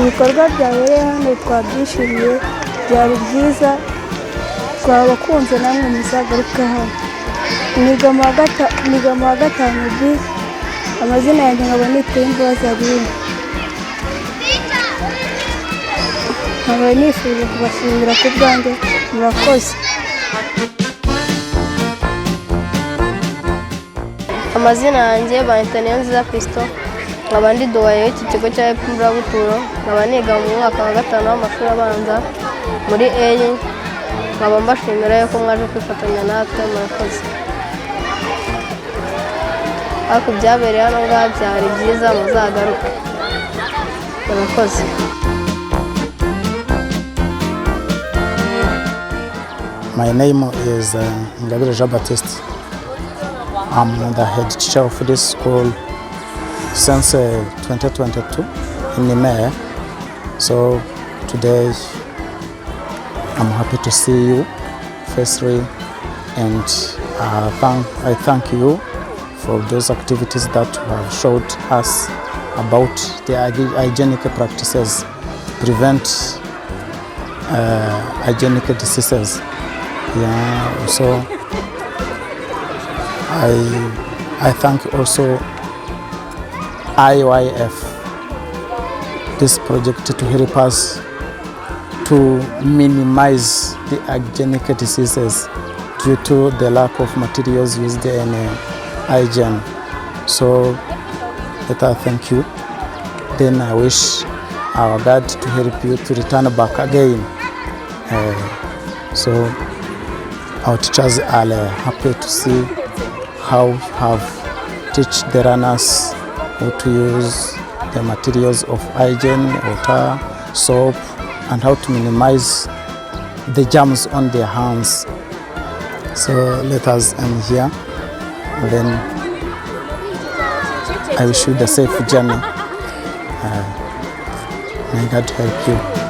ibikorwa byabereye hano twabyishimiye, byari byiza, twabakunze namwe muzagaruke hano. Niga mu wa gatanu B, amazina yanjye nkaba nitwa Kayonza District. nkaba nifuje kubashimira ku bwanjye, murakoze. Amazina yanjye bayita Kayonza District, nkaba ndi duwaye w'iki kigo cya Ecole Mburabuturo, nkaba niga mu mwaka wa 5 w'amashuri abanza muri A. nkaba mbashimira yuko mwaje kwifatanya natwe, murakoze. Ariko byabereye hano ngaha byari byiza, muzagaruke, murakoze. My name is Jean Baptiste. I'm the head teacher of this school since 2022 in May. So today I'm happy to see you firstly, and I thank you for those activities that you have showed us about the hygienic practices to prevent hygienic diseases. Yeah, so I thank also IYF, this project to help us to minimize the hygienic diseases due to the lack of materials used in hygiene. So let us thank you. Then I wish our God to help you to return back again. So our teachers are happy to see how you have teach the runners how to use the materials of hygiene, water, soap, and how to minimize the germs on their hands. So let us end here. Then I wish you the safe journey. May God help you.